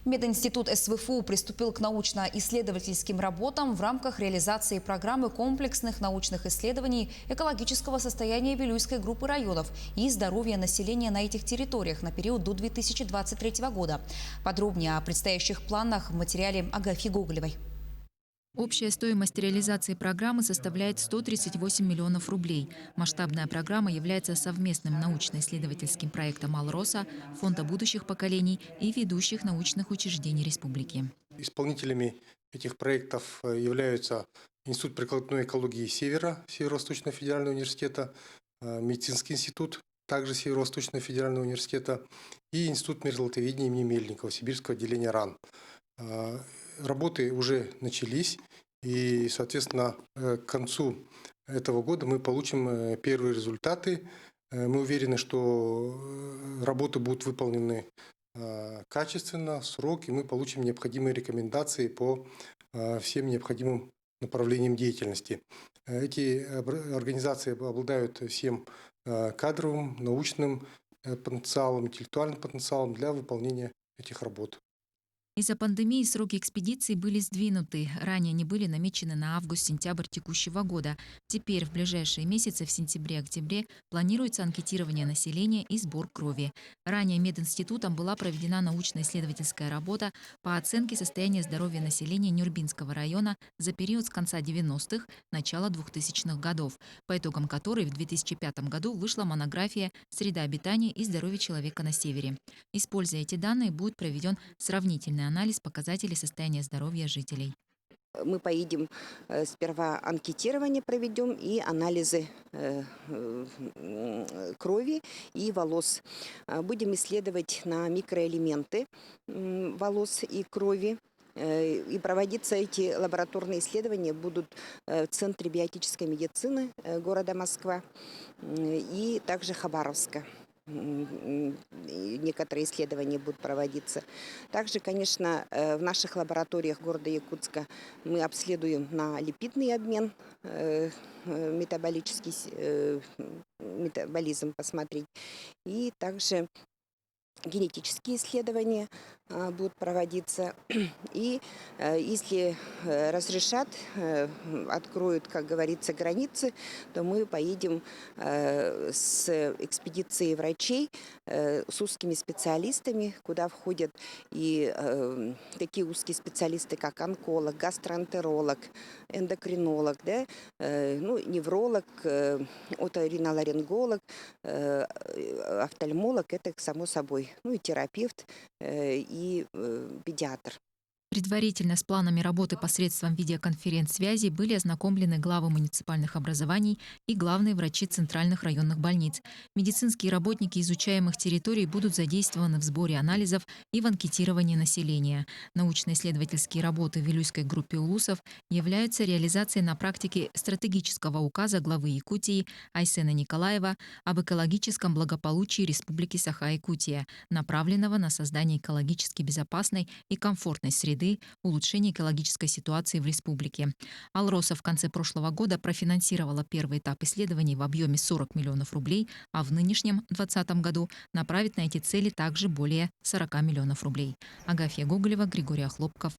Мединститут СВФУ приступил к научно-исследовательским работам в рамках реализации программы комплексных научных исследований экологического состояния Вилюйской группы районов и здоровья населения на этих территориях на период до 2023 года. Подробнее о предстоящих планах в материале Агафьи Гоголевой. Общая стоимость реализации программы составляет 138 миллионов рублей. Масштабная программа является совместным научно-исследовательским проектом «Алроса», Фонда будущих поколений и ведущих научных учреждений республики. Исполнителями этих проектов являются Институт прикладной экологии Севера, Северо-Восточного федерального университета, Медицинский институт, также Северо-Восточного федерального университета, и Институт миротворения имени Мельникова, Сибирского отделения РАН. Работы уже начались, и, соответственно, к концу этого года мы получим первые результаты. Мы уверены, что работы будут выполнены качественно, в срок, и мы получим необходимые рекомендации по всем необходимым направлениям деятельности. Эти организации обладают всем кадровым, научным потенциалом, интеллектуальным потенциалом для выполнения этих работ. Из-за пандемии сроки экспедиции были сдвинуты. Ранее они были намечены на август-сентябрь текущего года. Теперь в ближайшие месяцы, в сентябре-октябре, планируется анкетирование населения и сбор крови. Ранее мединститутом была проведена научно-исследовательская работа по оценке состояния здоровья населения Нюрбинского района за период с конца 90-х, начала 2000-х годов, по итогам которой в 2005 году вышла монография «Среда обитания и здоровье человека на Севере». Используя эти данные, будет проведен сравнительный анализ показателей состояния здоровья жителей. Мы поедем, сперва анкетирование проведем и анализы крови и волос. Будем исследовать на микроэлементы волос и крови. И проводиться эти лабораторные исследования будут в Центре биотической медицины города Москва и также Хабаровска. Некоторые исследования будут проводиться. Также, конечно, в наших лабораториях города Якутска мы обследуем на липидный обмен, метаболизм посмотреть. И также генетические исследования будут проводиться. И если разрешат, откроют, как говорится, границы, то мы поедем с экспедицией врачей, с узкими специалистами, куда входят и такие узкие специалисты, как онколог, гастроэнтеролог, эндокринолог, да, невролог, оториноларинголог, офтальмолог, это само собой. И терапевт, и педиатр. Предварительно с планами работы посредством видеоконференц-связи были ознакомлены главы муниципальных образований и главные врачи центральных районных больниц. Медицинские работники изучаемых территорий будут задействованы в сборе анализов и в анкетировании населения. Научно-исследовательские работы в Вилюйской группе улусов являются реализацией на практике стратегического указа главы Якутии Айсена Николаева об экологическом благополучии Республики Саха-Якутия, направленного на создание экологически безопасной и комфортной среды, улучшение экологической ситуации в республике. «Алроса» в конце прошлого года профинансировала первый этап исследований в объеме 40 миллионов рублей, а в нынешнем 2020 году направит на эти цели также более 40 миллионов рублей. Агафья Гоголева, Григорий Охлопков,